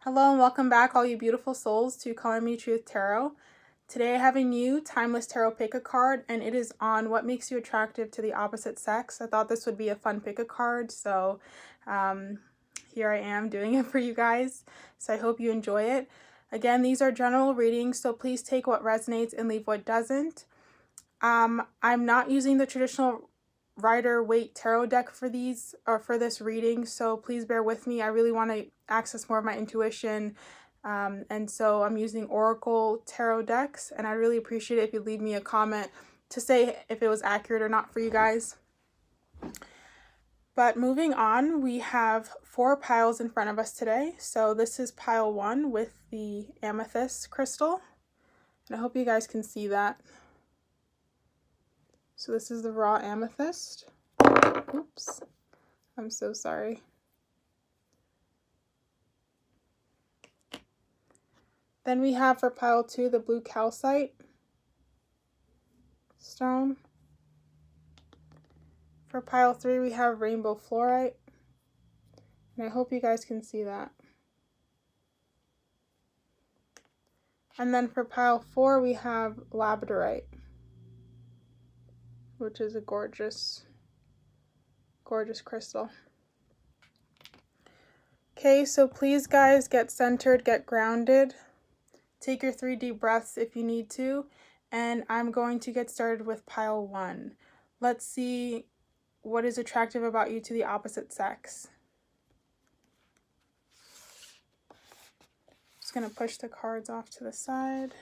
Hello and welcome back, all you beautiful souls, to colormetruth Tarot. Today I have a new Timeless Tarot pick-a-card, and it is on what makes you attractive to the opposite sex. I thought this would be a fun pick-a-card, so here I am doing it for you guys. So I hope you enjoy it. Again, these are general readings, so please take what resonates and leave what doesn't. I'm not using the traditional Rider-Waite tarot deck for these or for this reading, so please bear with me. I really want to access more of my intuition, and so I'm using Oracle tarot decks, and I really appreciate it if you leave me a comment to say if it was accurate or not for you guys. But moving on, we have 4 piles in front of us today. So this is pile 1 with the amethyst crystal, and I hope you guys can see that. So this is the raw amethyst. Oops, I'm so sorry. Then we have for pile 2 the blue calcite stone. For pile 3 we have rainbow fluorite, and I hope you guys can see that. And then for pile 4 we have labradorite, which is a gorgeous crystal. Okay, so please guys, get centered, get grounded. Take your 3 deep breaths if you need to, and I'm going to get started with pile 1. Let's see what is attractive about you to the opposite sex. Just going to push the cards off to the side.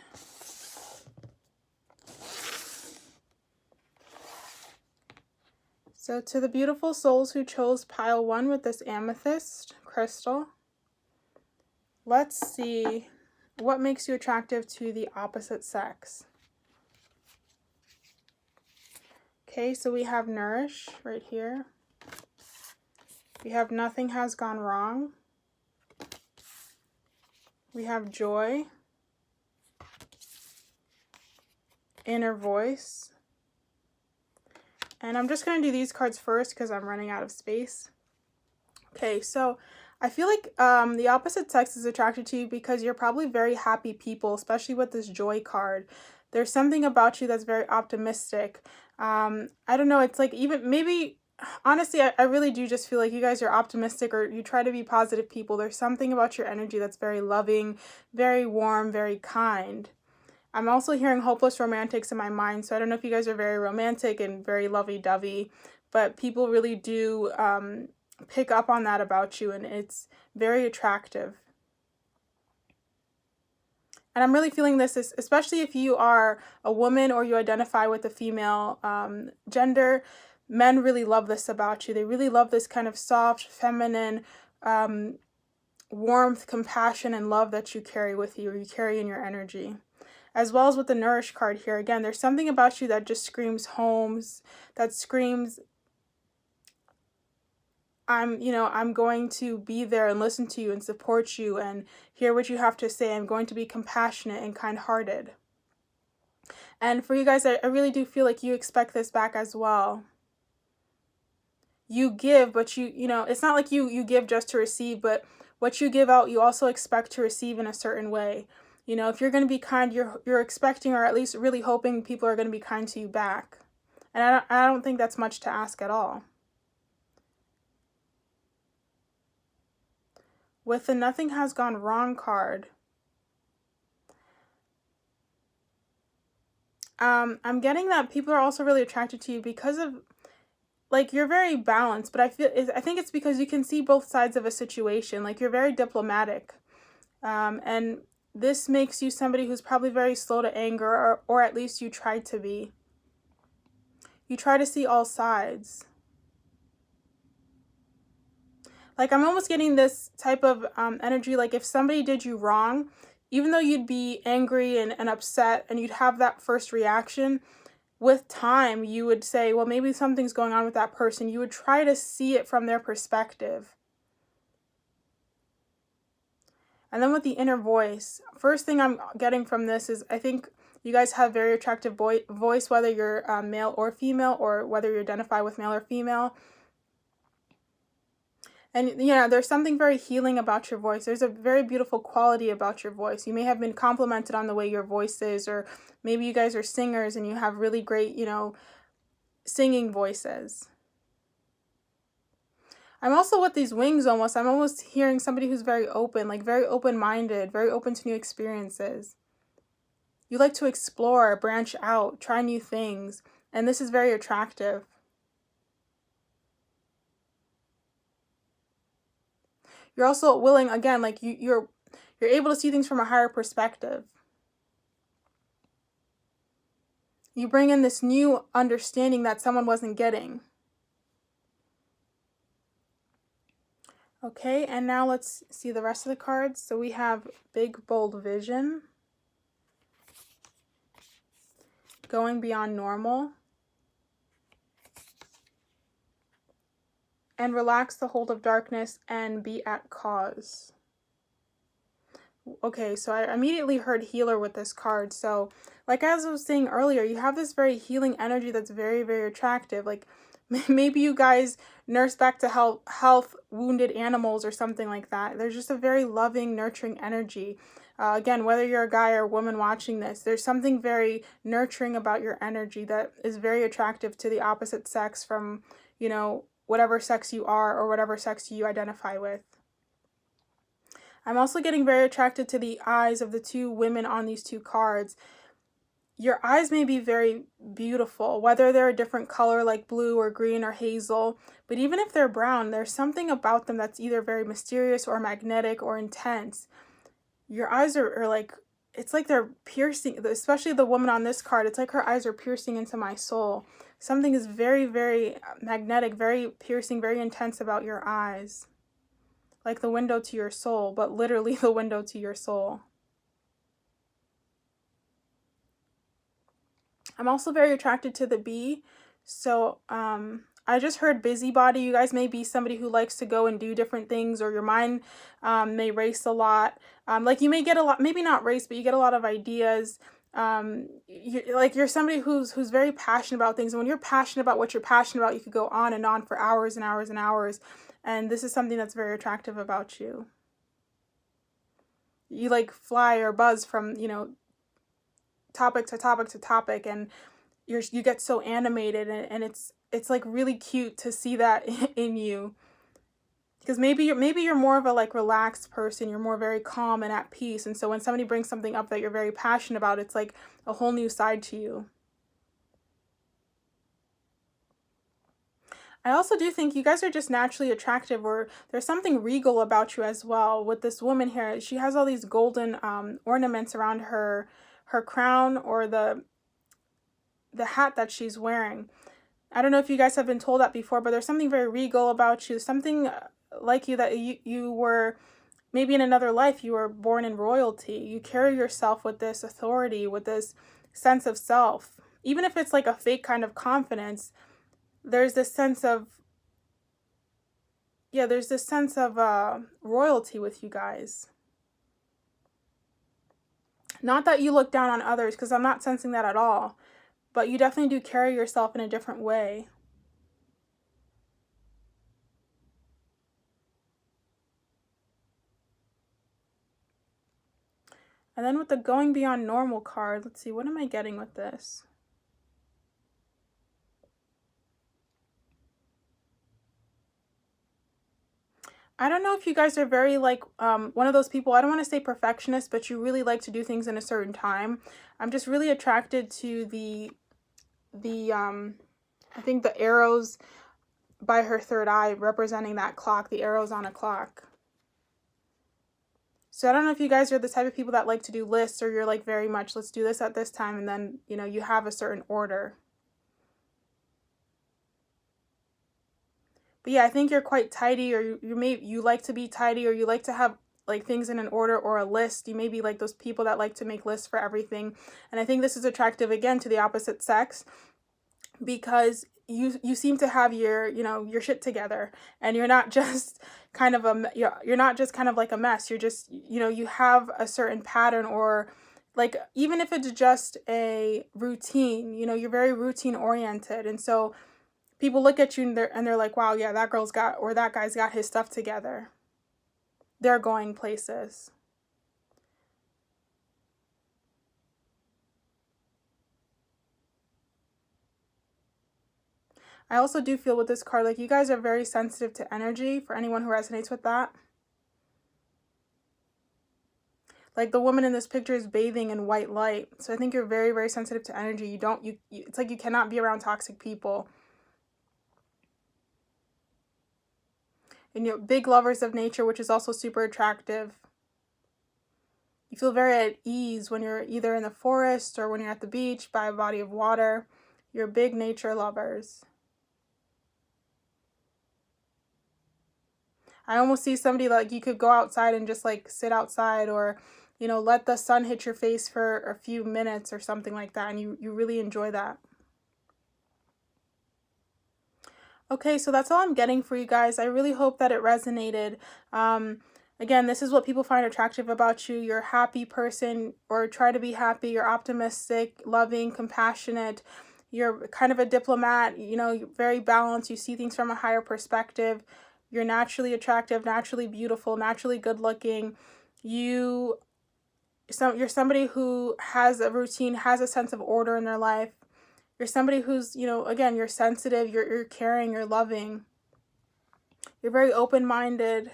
So to the beautiful souls who chose pile 1 with this amethyst crystal, let's see what makes you attractive to the opposite sex. Okay, so we have nourish right here. We have nothing has gone wrong. We have joy, inner voice. And I'm just going to do these cards first because I'm running out of space. Okay, so I feel like the opposite sex is attracted to you because you're probably very happy people, especially with this joy card. There's something about you that's very optimistic. I don't know, it's like even maybe, honestly, I really do just feel like you guys are optimistic, or you try to be positive people. There's something about your energy that's very loving, very warm, very kind. I'm also hearing hopeless romantics in my mind, so I don't know if you guys are very romantic and very lovey-dovey, but people really do pick up on that about you, and it's very attractive. And I'm really feeling this, especially if you are a woman or you identify with the female gender. Men really love this about you. They really love this kind of soft, feminine warmth, compassion, and love that you carry with you, or you carry in your energy. As well as with the nourish card here. Again, there's something about you that just screams homes, that screams, I'm going to be there and listen to you and support you and hear what you have to say. I'm going to be compassionate and kind-hearted. And for you guys, I really do feel like you expect this back as well. You give, but it's not like you give just to receive, but what you give out, you also expect to receive in a certain way. You know, if you're going to be kind, you're expecting, or at least really hoping, people are going to be kind to you back. And I don't think that's much to ask at all. With the nothing has gone wrong card, I'm getting that people are also really attracted to you because of, like, you're very balanced, but I think it's because you can see both sides of a situation. Like, you're very diplomatic, and this makes you somebody who's probably very slow to anger, or at least you try to be. You try to see all sides. Like, I'm almost getting this type of energy, like if somebody did you wrong, even though you'd be angry and upset and you'd have that first reaction, with time you would say, well, maybe something's going on with that person. You would try to see it from their perspective. And then with the inner voice, first thing I'm getting from this is I think you guys have very attractive voice, whether you're male or female, or whether you identify with male or female. And, there's something very healing about your voice. There's a very beautiful quality about your voice. You may have been complimented on the way your voice is, or maybe you guys are singers and you have really great, singing voices. I'm also with these wings almost. I'm almost hearing somebody who's very open, like very open-minded, very open to new experiences. You like to explore, branch out, try new things, and this is very attractive. You're also willing, again, like you're able to see things from a higher perspective. You bring in this new understanding that someone wasn't getting. Okay, and now let's see the rest of the cards. So we have Big Bold Vision, Going Beyond Normal, and Relax the Hold of Darkness and Be at Cause. Okay, so I immediately heard healer with this card. So like as I was saying earlier, you have this very healing energy that's very, very attractive. Like maybe you guys nurse back to health wounded animals or something like that. There's just a very loving, nurturing energy. Again, whether you're a guy or a woman watching this, there's something very nurturing about your energy that is very attractive to the opposite sex from, whatever sex you are or whatever sex you identify with. I'm also getting very attracted to the eyes of the two women on these two cards. Your eyes may be very beautiful, whether they're a different color like blue or green or hazel, but even if they're brown, there's something about them that's either very mysterious or magnetic or intense. Your eyes are like, it's like they're piercing, especially the woman on this card, it's like her eyes are piercing into my soul. Something is very, very magnetic, very piercing, very intense about your eyes. Like the window to your soul, but literally the window to your soul. I'm also very attracted to the bee. So I just heard busybody. You guys may be somebody who likes to go and do different things, or your mind may race a lot. Like you may get a lot, maybe not race, but you get a lot of ideas. You're somebody who's very passionate about things. And when you're passionate about what you're passionate about, you could go on and on for hours and hours and hours. And this is something that's very attractive about you. You like fly or buzz from, topic to topic to topic, and you get so animated, and it's like really cute to see that in you. Because maybe you're more of a like relaxed person, you're more very calm and at peace, and so when somebody brings something up that you're very passionate about, it's like a whole new side to you. I also do think you guys are just naturally attractive, or there's something regal about you as well. With this woman here, she has all these golden ornaments around her crown, or the hat that she's wearing. I don't know if you guys have been told that before, but there's something very regal about you, something like you that you were, maybe in another life, you were born in royalty. You carry yourself with this authority, with this sense of self. Even if it's like a fake kind of confidence, there's this sense of, royalty with you guys. Not that you look down on others, because I'm not sensing that at all, but you definitely do carry yourself in a different way. And then with the Going Beyond Normal card, let's see, what am I getting with this? I don't know if you guys are very like one of those people, I don't want to say perfectionist, but you really like to do things in a certain time. I'm just really attracted to the I think the arrows by her third eye representing that clock, the arrows on a clock. So I don't know if you guys are the type of people that like to do lists, or you're like very much, let's do this at this time, and then, you have a certain order. But yeah, I think you're quite tidy, or you like to be tidy, or you like to have like things in an order or a list. You may be like those people that like to make lists for everything. And I think this is attractive again to the opposite sex, because you seem to have your shit together, and you're not just kind of you're not just kind of like a mess. You're just, you have a certain pattern, or like even if it's just a routine, you're very routine oriented. And so People look at you and they're like, wow, yeah, that girl's got, or that guy's got his stuff together. They're going places. I also do feel with this card, like you guys are very sensitive to energy, for anyone who resonates with that. Like the woman in this picture is bathing in white light. So I think you're very, very sensitive to energy. It's like you cannot be around toxic people. And you're big lovers of nature, which is also super attractive. You feel very at ease when you're either in the forest or when you're at the beach by a body of water. You're big nature lovers. I almost see somebody like you could go outside and just like sit outside, or, you know, let the sun hit your face for a few minutes or something like that. And you really enjoy that. Okay, so that's all I'm getting for you guys. I really hope that it resonated. Again, this is what people find attractive about you. You're a happy person, or try to be happy. You're optimistic, loving, compassionate. You're kind of a diplomat, you know, you're very balanced. You see things from a higher perspective. You're naturally attractive, naturally beautiful, naturally good looking. You're somebody who has a routine, has a sense of order in their life. You're somebody who's, you know, again, you're sensitive, you're caring, you're loving. You're very open-minded.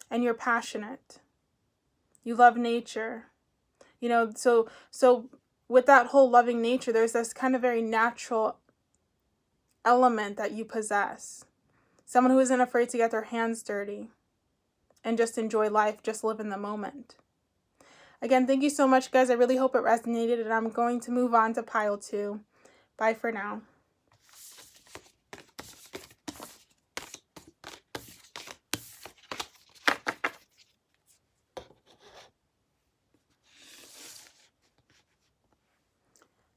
And you're passionate. You love nature. You know, so with that whole loving nature, there's this kind of very natural element that you possess. Someone who isn't afraid to get their hands dirty and just enjoy life, just live in the moment. Again, thank you so much, guys. I really hope it resonated, and I'm going to move on to pile 2. Bye for now.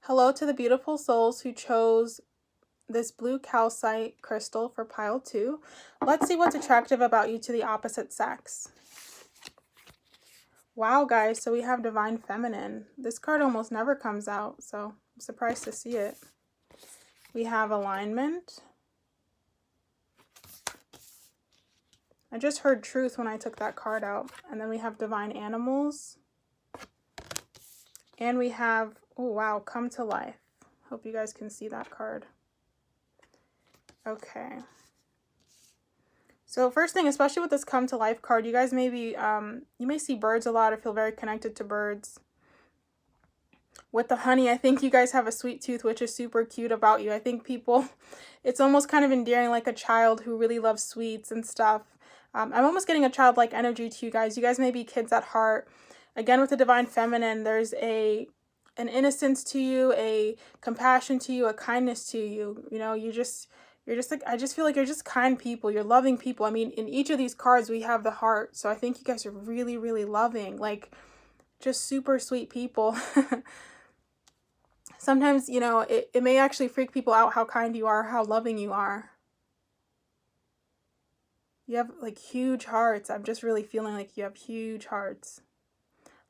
Hello to the beautiful souls who chose this blue calcite crystal for pile 2. Let's see what's attractive about you to the opposite sex. Wow, guys, so we have Divine Feminine. This card almost never comes out, so I'm surprised to see it. We have Alignment. I just heard Truth when I took that card out. And then we have Divine Animals. And we have, oh wow, Come to Life. Hope you guys can see that card. Okay. So first thing, especially with this Come to Life card, you guys may be, you may see birds a lot or feel very connected to birds. With the honey, I think you guys have a sweet tooth, which is super cute about you. I think people, it's almost kind of endearing, like a child who really loves sweets and stuff. I'm almost getting a childlike energy to you guys. You guys may be kids at heart. Again, with the Divine Feminine, there's an innocence to you, a compassion to you, a kindness to you. You know, you're just like, I just feel like you're just kind people. You're loving people. I mean, in each of these cards, we have the heart. So I think you guys are really, really loving, like just super sweet people. Sometimes, you know, it may actually freak people out how kind you are, how loving you are. You have like huge hearts. I'm just really feeling like you have huge hearts.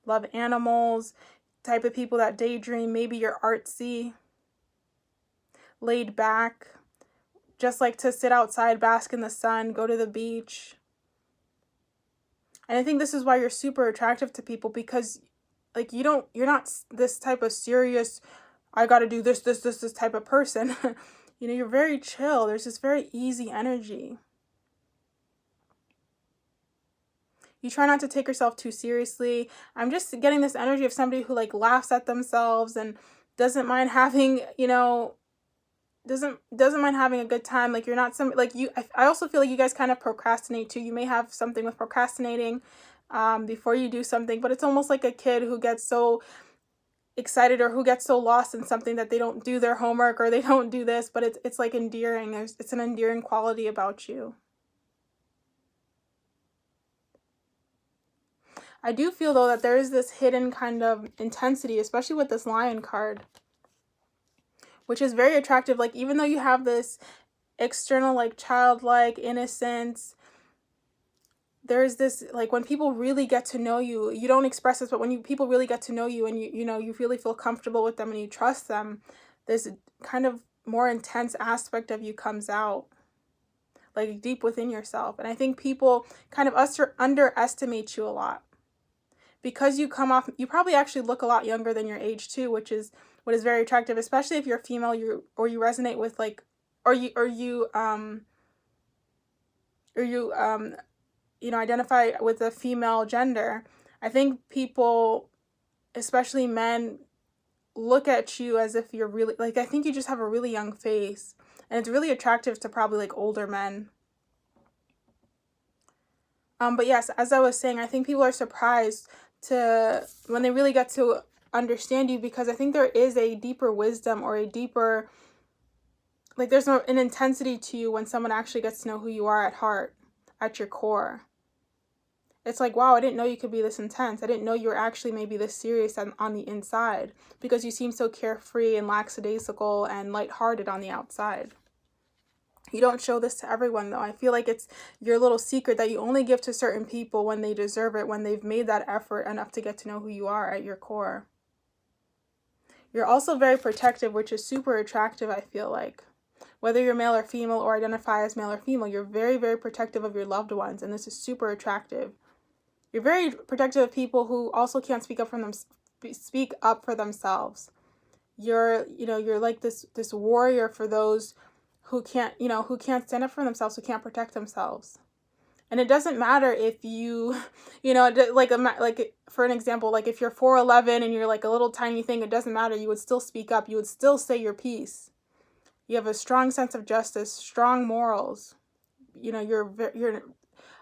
Love animals, type of people that daydream. Maybe you're artsy, laid back, just like to sit outside, bask in the sun, go to the beach. And I think this is why you're super attractive to people, because like you're not this type of serious, I got to do this type of person. You know, you're very chill. There's this very easy energy. You try not to take yourself too seriously. I'm just getting this energy of somebody who like laughs at themselves and doesn't mind having, you know, doesn't mind having a good time. Like you're not some, like you, I also feel like you guys kind of procrastinate too. You may have something with procrastinating before you do something, but it's almost like a kid who gets so excited or who gets so lost in something that they don't do their homework or they don't do this, but it's like endearing. It's an endearing quality about you. I do feel, though, that there is this hidden kind of intensity, especially with this Lion card, which is very attractive. Like, even though you have this external, like, childlike innocence, there's this, like, when people really get to know you, you don't express this, but when people really get to know you and you really feel comfortable with them and you trust them, this kind of more intense aspect of you comes out, like deep within yourself. And I think people kind of underestimate you a lot because you come off, you probably actually look a lot younger than your age too, which is what is very attractive, especially if you're female, you resonate with, like, or you identify with a female gender. I think people, especially men, look at you as if you're really, like, I think you just have a really young face, and it's really attractive to probably like older men. But yes, as I was saying, I think people are surprised when they really get to understand you, because I think there is a deeper wisdom or a deeper, like, there's an intensity to you when someone actually gets to know who you are at heart, at your core. It's like, wow, I didn't know you could be this intense. I didn't know you were actually maybe this serious on the inside, because you seem so carefree and lackadaisical and lighthearted on the outside. You don't show this to everyone, though. I feel like it's your little secret that you only give to certain people when they deserve it, when they've made that effort enough to get to know who you are at your core. You're also very protective, which is super attractive, I feel like. Whether you're male or female or identify as male or female, you're very, very protective of your loved ones, and this is super attractive. You're very protective of people who also can't speak up for themselves. You're like this warrior for those who can't stand up for themselves, who can't protect themselves. And it doesn't matter if you, like for an example, like if you're 4'11" and you're like a little tiny thing, it doesn't matter. You would still speak up. You would still say your piece. You have a strong sense of justice, strong morals. You're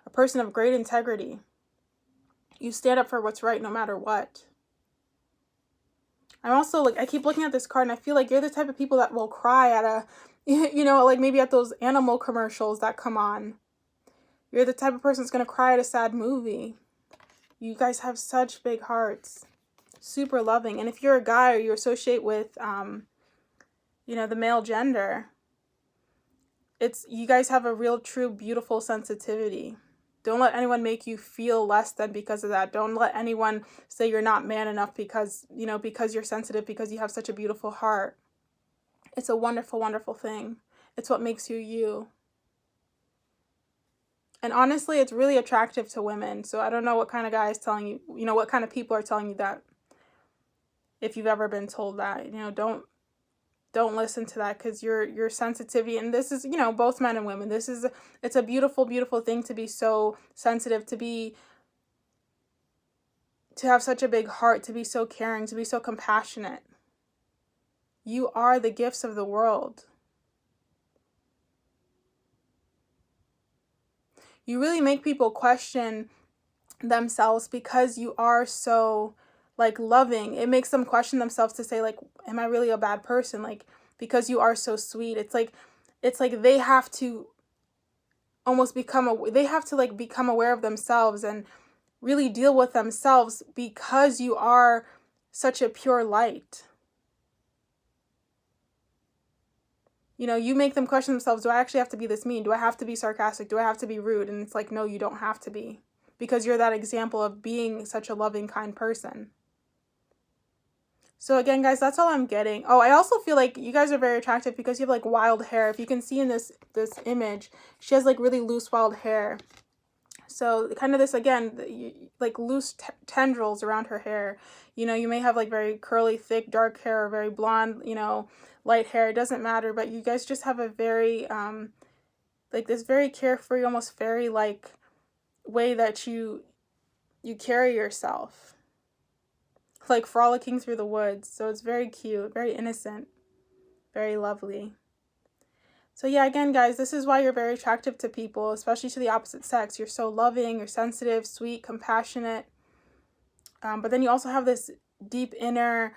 a person of great integrity. You stand up for what's right no matter what. I'm also, like, I keep looking at this card and I feel like you're the type of people that will cry at like maybe at those animal commercials that come on. You're the type of person that's going to cry at a sad movie. You guys have such big hearts. Super loving. And if you're a guy or you associate with, the male gender, you guys have a real, true, beautiful sensitivity. Don't let anyone make you feel less than because of that. Don't let anyone say you're not man enough because you're sensitive, because you have such a beautiful heart. It's a wonderful, wonderful thing. It's what makes you you. And honestly, it's really attractive to women. So I don't know what kind of guy is telling you, what kind of people are telling you that. If you've ever been told that, don't listen to that, because your sensitivity, and this is, both men and women, it's a beautiful, beautiful thing to be so sensitive, to have such a big heart, to be so caring, to be so compassionate. You are the gifts of the world. You really make people question themselves because you are so, like, loving. It makes them question themselves to say, like, am I really a bad person? Like, because you are so sweet. It's like they have to almost become aware of themselves and really deal with themselves, because you are such a pure light. You make them question themselves, do I actually have to be this mean? Do I have to be sarcastic? Do I have to be rude? And it's like, no, you don't have to be, because you're that example of being such a loving, kind person. So again, guys, that's all I'm getting. Oh, I also feel like you guys are very attractive because you have, like, wild hair. If you can see in this image, she has, like, really loose, wild hair. So kind of this, again, like loose tendrils around her hair. You may have, like, very curly, thick, dark hair, or very blonde, light hair. It doesn't matter. But you guys just have a very, like, this very carefree, almost fairy-like way that you carry yourself. Like frolicking through the woods. So it's very cute, very innocent, very lovely. So yeah, again, guys, this is why you're very attractive to people, especially to the opposite sex. You're so loving, you're sensitive, sweet, compassionate. But then you also have this deep inner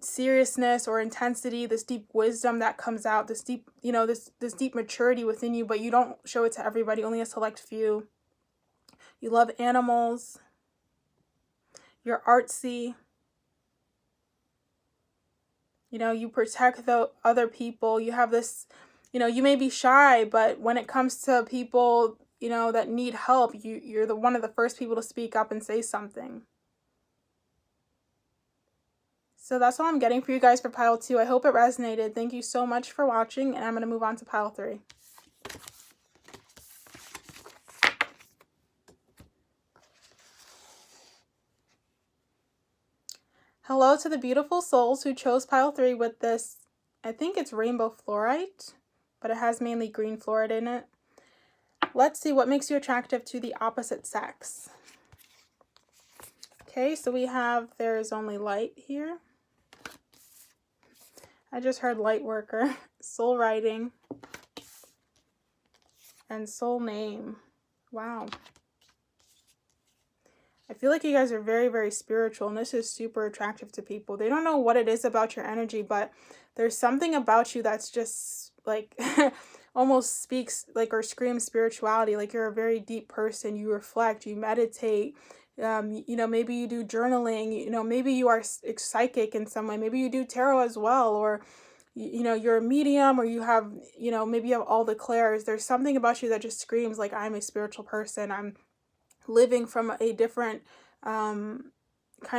seriousness or intensity, this deep wisdom that comes out, this deep, this deep maturity within you, but you don't show it to everybody, only a select few. You love animals. You're artsy. You protect the other people. You have this, you may be shy, but when it comes to people, you know, that need help, you're one of the first people to speak up and say something. So that's all I'm getting for you guys for pile 2. I hope it resonated. Thank you so much for watching, and I'm going to move on to pile 3. Hello to the beautiful souls who chose pile 3 with this, I think it's rainbow fluorite, but it has mainly green fluorite in it. Let's see what makes you attractive to the opposite sex. Okay, so we have there's only light here. I just heard light worker, soul writing, and soul name. Wow. I feel like you guys are very, very spiritual, and this is super attractive to people. They don't know what it is about your energy, but there's something about you that's just like almost speaks like or screams spirituality. Like you're a very deep person. You reflect, you meditate. You know, maybe you do journaling. You know, maybe you are psychic in some way. Maybe you do tarot as well, or you know, you're a medium, or you have, you know, maybe you have all the clairs. There's something about you that just screams like, I'm a spiritual person. I'm living from a different kind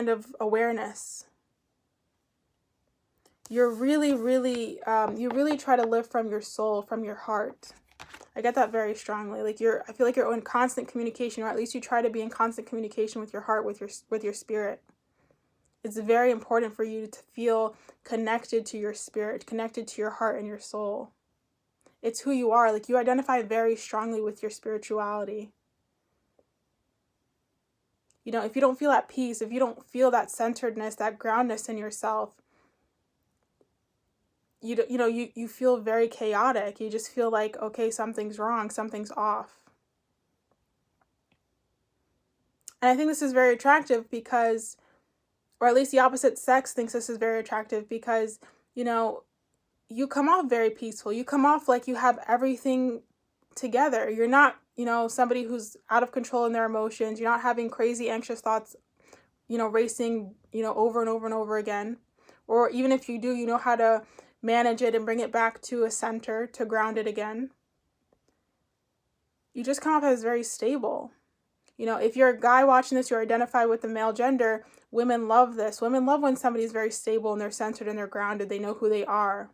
of awareness. You're really, really, you really try to live from your soul, from your heart. I get that very strongly. Like I feel like you're in constant communication, or at least you try to be in constant communication with your heart, with your spirit. It's very important for you to feel connected to your spirit, connected to your heart and your soul. It's who you are. Like you identify very strongly with your spirituality. You know, if you don't feel at peace, if you don't feel that centeredness, that groundedness in yourself, you feel very chaotic. You just feel like, okay, something's wrong, something's off. And I think this is very attractive because, or at least the opposite sex thinks this is very attractive because, you know, you come off very peaceful. You come off like you have everything together. You're not, you know, somebody who's out of control in their emotions. You're not having crazy anxious thoughts, you know, racing, you know, over and over and over again. Or even if you do, you know how to manage it and bring it back to a center, to ground it again. You just come off as very stable. You know, if you're a guy watching this, you identify with the male gender, women love this. Women love when somebody's very stable and they're centered and they're grounded. They know who they are.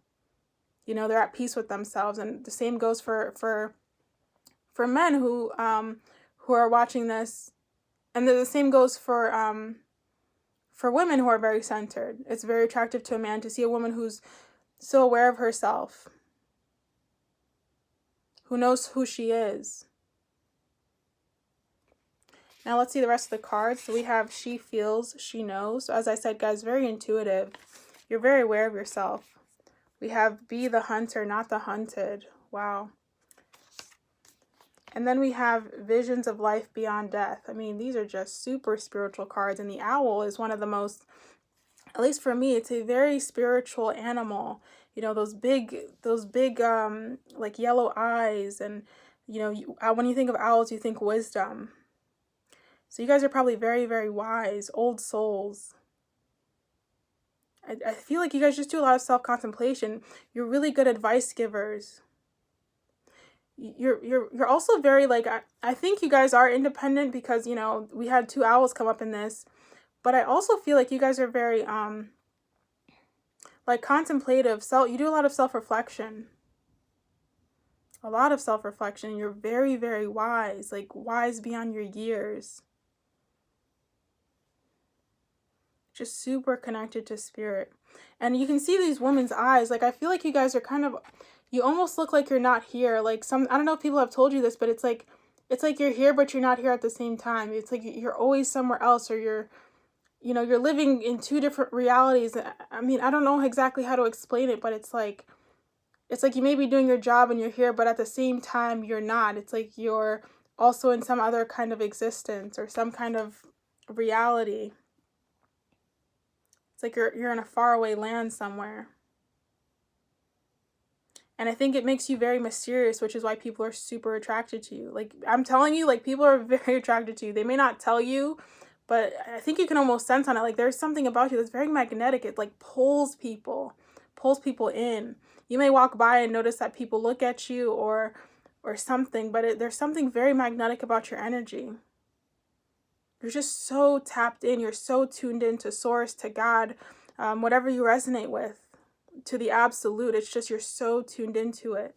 You know, they're at peace with themselves. And the same goes for men who are watching this. And the same goes for women who are very centered. It's very attractive to a man to see a woman who's so aware of herself, who knows who she is. Now let's see the rest of the cards. So we have she feels, she knows. So as I said, guys, very intuitive. You're very aware of yourself. We have be the hunter, not the hunted. Wow. And then we have visions of life beyond death. I mean, these are just super spiritual cards. And the owl is one of the most, at least for me, it's a very spiritual animal. You know, those big like yellow eyes. And, you know, when you think of owls, you think wisdom. So you guys are probably very, very wise, old souls. I feel like you guys just do a lot of self-contemplation. You're really good advice givers. You're also very, like, I think you guys are independent because, you know, we had 2 owls come up in this. But I also feel like you guys are very, like, contemplative. You do a lot of self-reflection. A lot of self-reflection. You're very, very wise, like, wise beyond your years. Just super connected to spirit. And you can see these women's eyes. Like, I feel like you guys are kind of, you almost look like you're not here. Like I don't know if people have told you this, but it's like you're here, but you're not here at the same time. It's like you're always somewhere else, or you're living in 2 different realities. I mean, I don't know exactly how to explain it, but it's like you may be doing your job and you're here, but at the same time, you're not. It's like you're also in some other kind of existence or some kind of reality. It's like you're in a faraway land somewhere. And I think it makes you very mysterious, which is why people are super attracted to you. Like, I'm telling you, like, people are very attracted to you. They may not tell you, but I think you can almost sense on it. Like, there's something about you that's very magnetic. It, like, pulls people in. You may walk by and notice that people look at you, or or something, but there's something very magnetic about your energy. You're just so tapped in. You're so tuned in to source, to God, whatever you resonate with, to the absolute. It's just you're so tuned into it.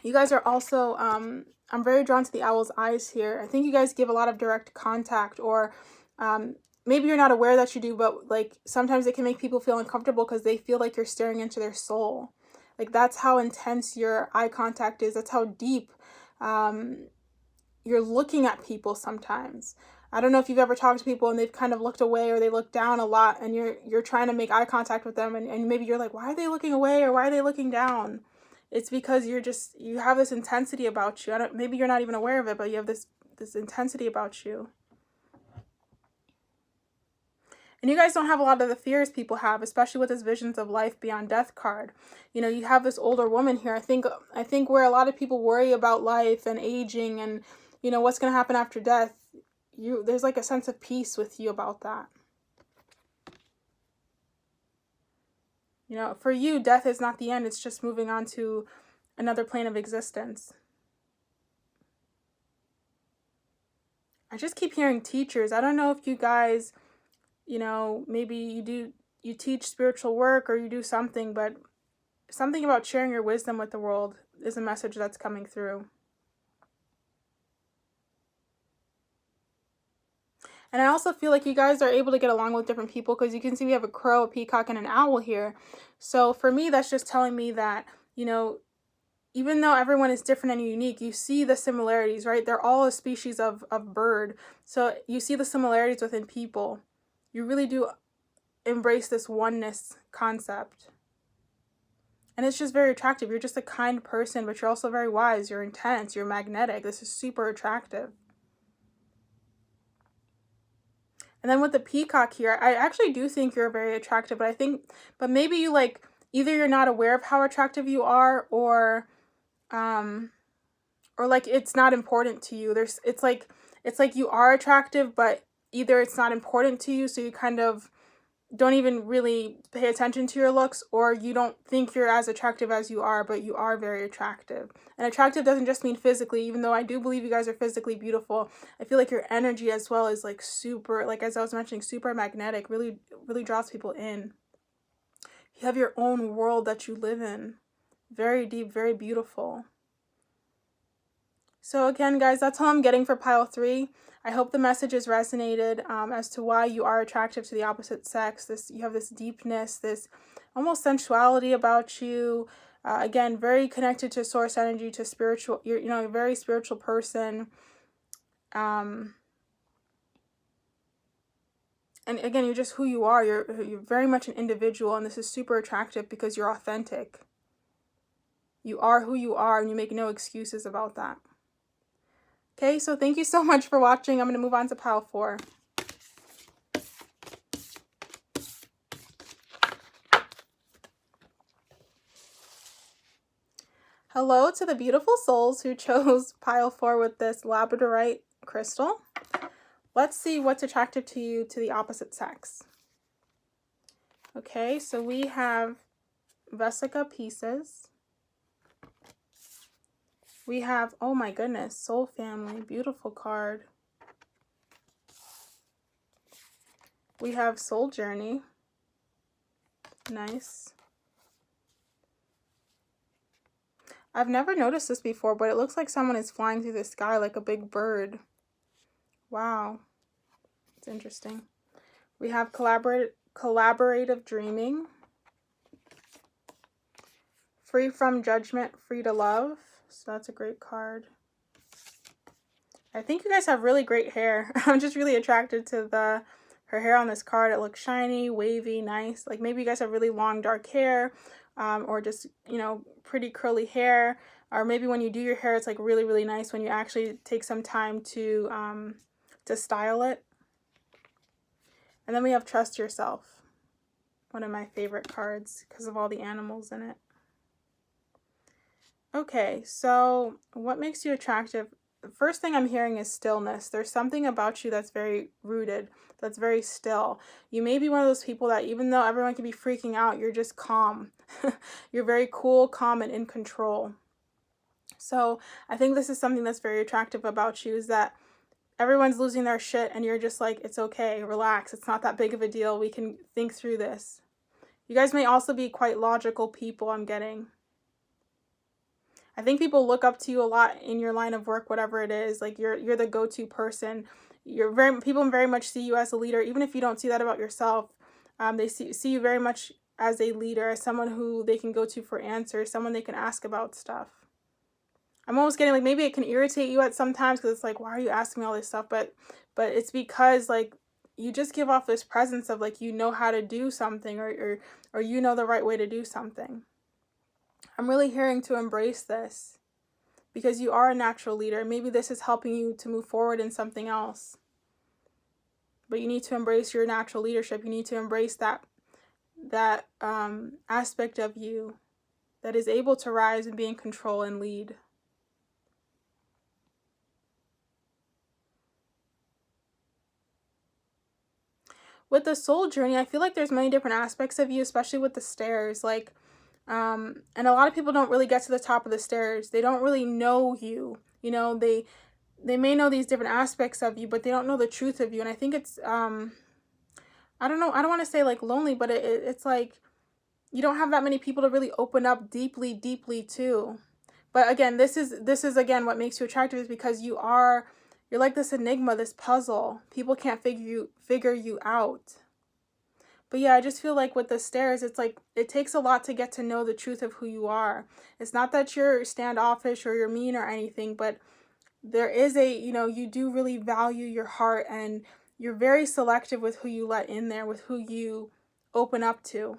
You guys are also, I'm very drawn to the owl's eyes here. I think you guys give a lot of direct contact, or maybe you're not aware that you do, but like sometimes it can make people feel uncomfortable because they feel like you're staring into their soul. Like that's how intense your eye contact is. That's how deep you're looking at people sometimes. I don't know if you've ever talked to people and they've kind of looked away or they look down a lot, and you're trying to make eye contact with them, and maybe you're like, why are they looking away, or why are they looking down? It's because you have this intensity about you. Maybe you're not even aware of it, but you have this intensity about you. And you guys don't have a lot of the fears people have, especially with this visions of life beyond death card. You know, you have this older woman here. I think where a lot of people worry about life and aging and, you know, what's going to happen after death, there's like a sense of peace with you about that. You know, for you, death is not the end. It's just moving on to another plane of existence. I just keep hearing teachers. I don't know if you guys, you know, maybe you teach spiritual work or you do something, but something about sharing your wisdom with the world is a message that's coming through. And I also feel like you guys are able to get along with different people, because you can see we have a crow, a peacock, and an owl here. So for me, that's just telling me that, you know, even though everyone is different and unique, you see the similarities, right? They're all a species of bird. So you see the similarities within people. You really do embrace this oneness concept. And it's just very attractive. You're just a kind person, but you're also very wise. You're intense. You're magnetic. This is super attractive. And then with the peacock here, I actually do think you're very attractive, but maybe you like, either you're not aware of how attractive you are, or like it's not important to you. It's like you are attractive, but either it's not important to you, so you kind of don't even really pay attention to your looks, or you don't think you're as attractive as you are, but you are very attractive. And attractive doesn't just mean physically, even though I do believe you guys are physically beautiful. I feel like your energy as well is like super, like as I was mentioning, super magnetic, really, really draws people in. You have your own world that you live in. Very deep, very beautiful. So again, guys, that's all I'm getting for pile 3. I hope the message has resonated as to why you are attractive to the opposite sex. You have this deepness, this almost sensuality about you. Again, very connected to source energy, to spiritual. You're a very spiritual person. And again, you're just who you are. You're very much an individual, and this is super attractive because you're authentic. You are who you are, and you make no excuses about that. Okay, so thank you so much for watching. I'm going to move on to pile 4. Hello to the beautiful souls who chose pile 4 with this labradorite crystal. Let's see what's attractive to you to the opposite sex. Okay, so we have Vesica pieces. We have, oh my goodness, Soul Family, beautiful card. We have Soul Journey, nice. I've never noticed this before, but it looks like someone is flying through the sky like a big bird. Wow, it's interesting. We have collaborative dreaming, free from judgment, free to love. So that's a great card. I think you guys have really great hair. I'm just really attracted to her hair on this card. It looks shiny, wavy, nice. Like maybe you guys have really long dark hair, or just, you know, pretty curly hair. Or maybe when you do your hair, it's like really, really nice when you actually take some time to style it. And then we have Trust Yourself, one of my favorite cards because of all the animals in it. Okay, so what makes you attractive? The first thing I'm hearing is stillness. There's something about you that's very rooted, that's very still. You may be one of those people that even though everyone can be freaking out, you're just calm. You're very cool, calm, and in control. So I think this is something that's very attractive about you, is that everyone's losing their shit and you're just like, it's okay, relax, it's not that big of a deal, we can think through this. You guys may also be quite logical people, I'm getting. I think people look up to you a lot in your line of work, whatever it is. Like you're the go-to person. People very much see you as a leader, even if you don't see that about yourself. They see you very much as a leader, as someone who they can go to for answers, someone they can ask about stuff. I'm almost getting like, maybe it can irritate you at sometimes because it's like, why are you asking me all this stuff? But it's because like you just give off this presence of like, you know how to do something, or you know the right way to do something. I'm really hearing to embrace this because you are a natural leader. Maybe this is helping you to move forward in something else. But you need to embrace your natural leadership. You need to embrace that aspect of you that is able to rise and be in control and lead. With the soul journey, I feel like there's many different aspects of you, especially with the stairs. Like, and a lot of people don't really get to the top of the stairs. They don't really know you. You know, they may know these different aspects of you, but they don't know the truth of you. And I think it's, I don't know, I don't want to say like lonely, but it's like you don't have that many people to really open up deeply to. But again, this is again what makes you attractive, is because you're like this enigma, this puzzle. People can't figure you out. But yeah, I just feel like with the stairs, it's like it takes a lot to get to know the truth of who you are. It's not that you're standoffish or you're mean or anything, but there is you do really value your heart, and you're very selective with who you let in there, with who you open up to.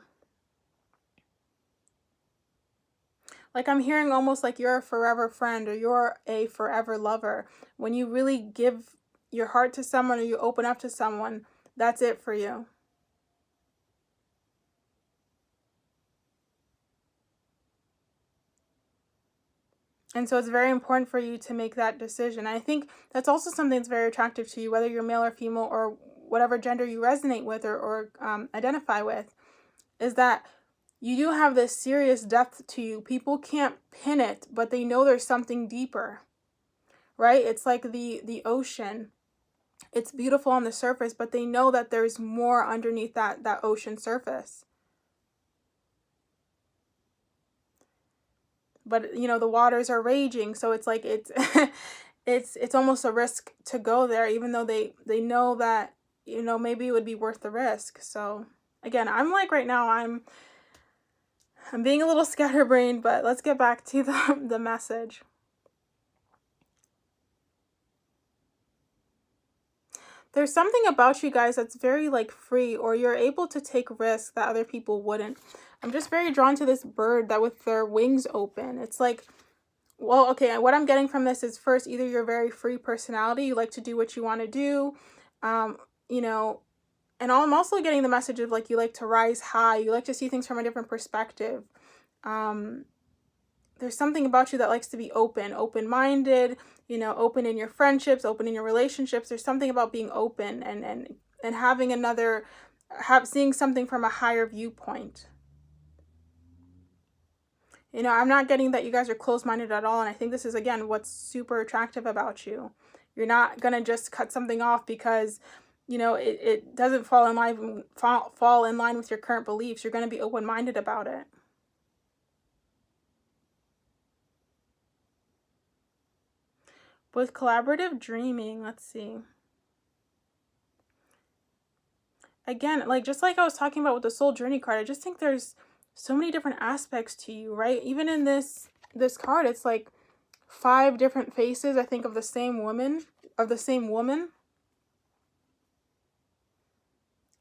Like I'm hearing almost like you're a forever friend or you're a forever lover. When you really give your heart to someone or you open up to someone, that's it for you. And so it's very important for you to make that decision. I think that's also something that's very attractive to you, whether you're male or female or whatever gender you resonate with or identify with, is that you do have this serious depth to you. People can't pin it, but they know there's something deeper, right? It's like the ocean. It's beautiful on the surface, but they know that there's more underneath that ocean surface. But you know, the waters are raging, so it's like it's it's almost a risk to go there, even though they know that, you know, maybe it would be worth the risk. So again, I'm like right now I'm being a little scatterbrained, but let's get back to the message. There's something about you guys that's very like free, or you're able to take risks that other people wouldn't. I'm just very drawn to this bird that with their wings open. It's like, well, okay, what I'm getting from this is, first, either you're a very free personality, you like to do what you want to do, you know, and I'm also getting the message of like you like to rise high, you like to see things from a different perspective. There's something about you that likes to be open-minded, you know, open in your friendships, open in your relationships. There's something about being open and having seeing something from a higher viewpoint. You know, I'm not getting that you guys are closed-minded at all, and I think this is, again, what's super attractive about you. You're not going to just cut something off because, you know, it doesn't fall in line with your current beliefs. You're going to be open-minded about it. With collaborative dreaming, let's see. Again, like just like I was talking about with the soul journey card, I just think there's so many different aspects to you, right? Even in this card, it's like 5 different faces, I think, of the same woman.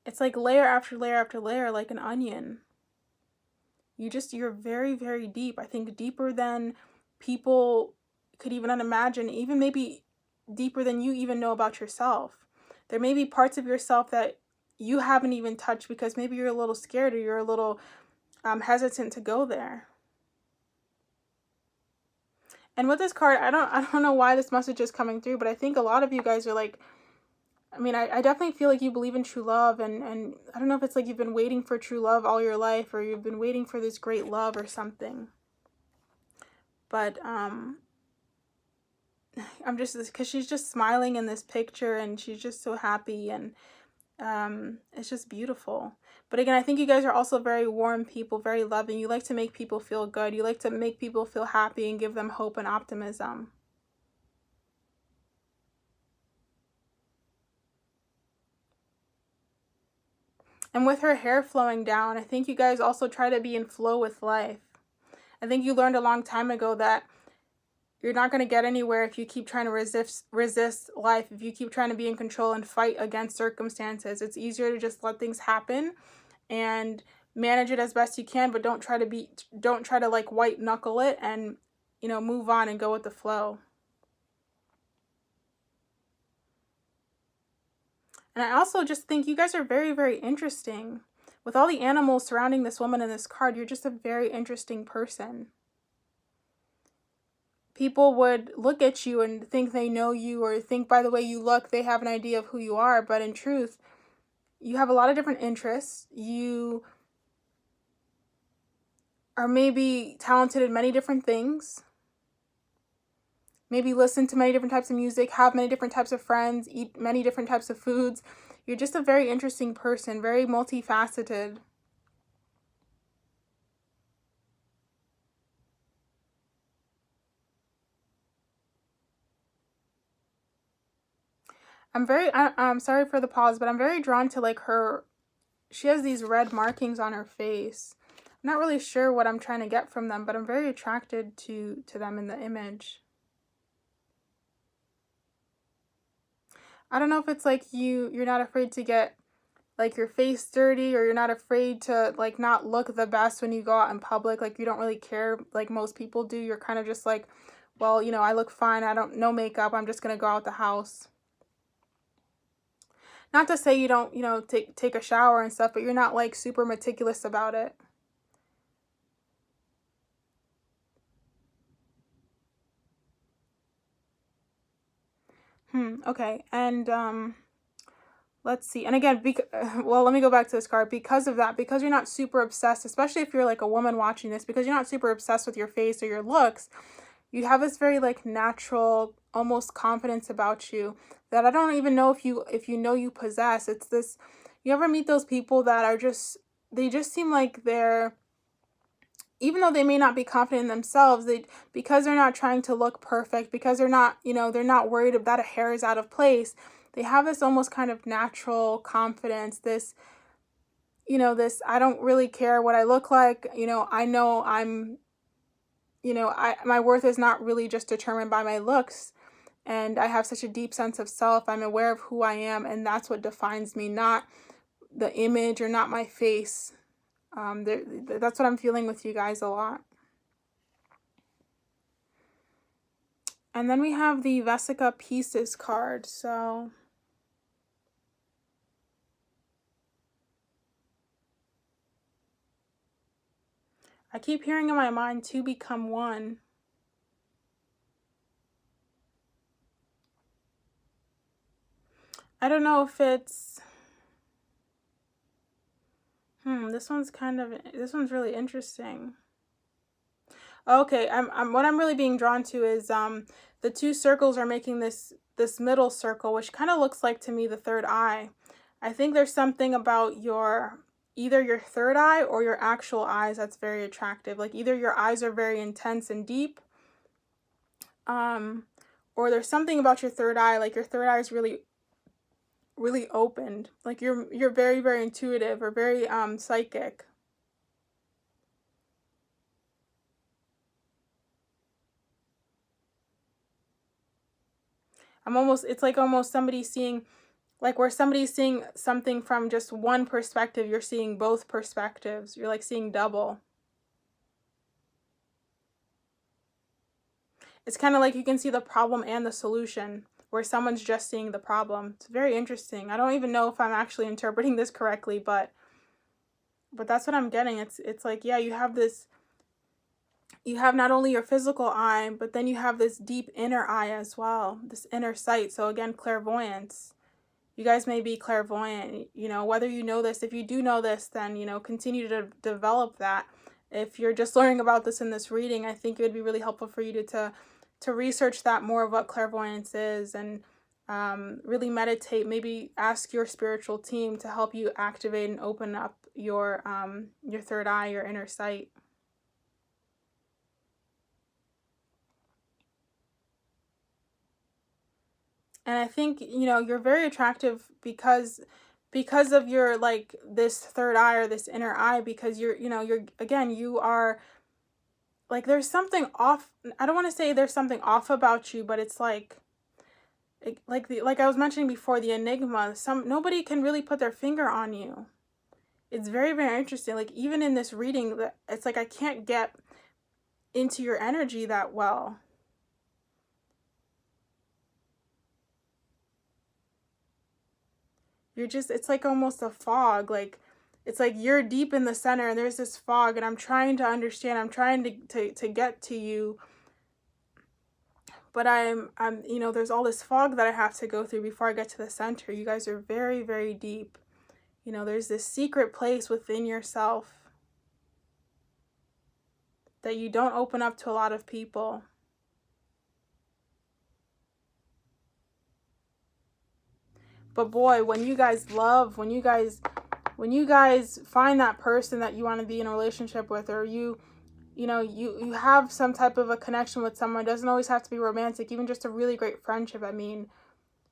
It's like layer after layer after layer, like an onion. You're very, very deep. I think deeper than people could even imagine, even maybe deeper than you even know about yourself. There may be parts of yourself that you haven't even touched because maybe you're a little scared or you're a little hesitant to go there. And with this card, I don't know why this message is coming through, but I think a lot of you guys are like, I mean, I definitely feel like you believe in true love, and I don't know if it's like you've been waiting for true love all your life, or you've been waiting for this great love or something. But I'm just, because she's just smiling in this picture and she's just so happy, and it's just beautiful. But again, I think you guys are also very warm people, very loving. You like to make people feel good. You like to make people feel happy and give them hope and optimism. And with her hair flowing down, I think you guys also try to be in flow with life. I think you learned a long time ago that you're not going to get anywhere if you keep trying to resist life, if you keep trying to be in control and fight against circumstances. It's easier to just let things happen and manage it as best you can, but don't try to like white knuckle it, and move on and go with the flow. And I also just think you guys are very, very interesting. With all the animals surrounding this woman in this card, you're just a very interesting person. People would look at you and think they know you, or think by the way you look, they have an idea of who you are. But in truth, you have a lot of different interests. You are maybe talented in many different things. Maybe listen to many different types of music, have many different types of friends, eat many different types of foods. You're just a very interesting person, very multifaceted. I'm sorry for the pause, but I'm very drawn to like her. She has these red markings on her face. I'm not really sure what I'm trying to get from them, but I'm very attracted to them in the image. I don't know if it's like you're not afraid to get like your face dirty, or you're not afraid to like not look the best when you go out in public. Like you don't really care like most people do. You're kind of just like, well, I look fine. No makeup. I'm just going to go out the house. Not to say you don't, take a shower and stuff, but you're not like super meticulous about it. Okay. And let's see. And again, well, let me go back to this card. Because of that, because you're not super obsessed, especially if you're like a woman watching this, because you're not super obsessed with your face or your looks, you have this very like natural, almost confidence about you that I don't even know if you possess. It's this, you ever meet those people that are just, they just seem like they're, even though they may not be confident in themselves, because they're not trying to look perfect, because they're not, they're not worried that a hair is out of place. They have this almost kind of natural confidence, this, this, I don't really care what I look like. I know I'm, my worth is not really just determined by my looks. And I have such a deep sense of self. I'm aware of who I am, and that's what defines me, not the image or not my face. That's what I'm feeling with you guys a lot. And then we have the Vesica Pieces card. So I keep hearing in my mind, two become one. I don't know if it's, this one's really interesting. Okay, what I'm really being drawn to is the two circles are making this middle circle, which kind of looks like to me the third eye. I think there's something about either your third eye or your actual eyes that's very attractive. Like either your eyes are very intense and deep, or there's something about your third eye, like your third eye is really, really opened. Like you're very, very intuitive or very psychic. It's like almost somebody seeing, like where somebody's seeing something from just one perspective, you're seeing both perspectives. You're like seeing double. It's kind of like you can see the problem and the solution, where someone's just seeing the problem. It's very interesting. I don't even know if I'm actually interpreting this correctly, but that's what I'm getting. It's like, yeah, you have not only your physical eye, but then you have this deep inner eye as well, this inner sight. So again, clairvoyance. You guys may be clairvoyant, whether you know this. If you do know this, then, continue to develop that. If you're just learning about this in this reading, I think it would be really helpful for you to research that more of what clairvoyance is, and really meditate. Maybe ask your spiritual team to help you activate and open up your third eye, your inner sight. And I think, you know, you're very attractive because of your, like, this third eye or this inner eye, because you're, you know, you're, again, you are, like, there's something off. I don't want to say there's something off about you, but it's like like I was mentioning before, the enigma. Nobody can really put their finger on you. It's very, very interesting. Like, even in this reading, it's like I can't get into your energy that well. You're just, it's like almost a fog. Like, it's like you're deep in the center and there's this fog, and I'm trying to understand. I'm trying to get to you. But I'm, you know, there's all this fog that I have to go through before I get to the center. You guys are very, very deep. You know, there's this secret place within yourself that you don't open up to a lot of people. But boy, when you guys love, when you guys find that person that you want to be in a relationship with, or you know, you have some type of a connection with someone, it doesn't always have to be romantic, even just a really great friendship. I mean,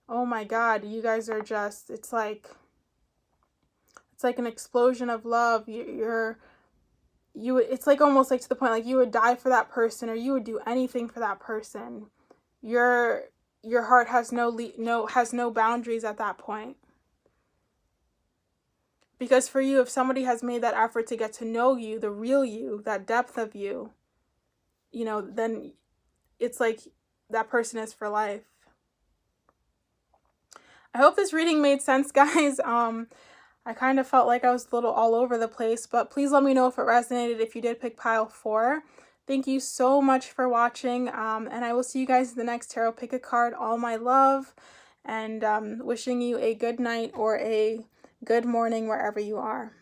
oh my God, you guys are just, it's like an explosion of love. It's like almost like to the point, like you would die for that person, or you would do anything for that person. Your heart has no boundaries at that point. Because for you, if somebody has made that effort to get to know you, the real you, that depth of you, you know, then it's like that person is for life. I hope this reading made sense, guys. I kind of felt like I was a little all over the place, but please let me know if it resonated, if you did pick pile 4. Thank you so much for watching, and I will see you guys in the next tarot pick a card. All my love, and wishing you a good night or a good morning wherever you are.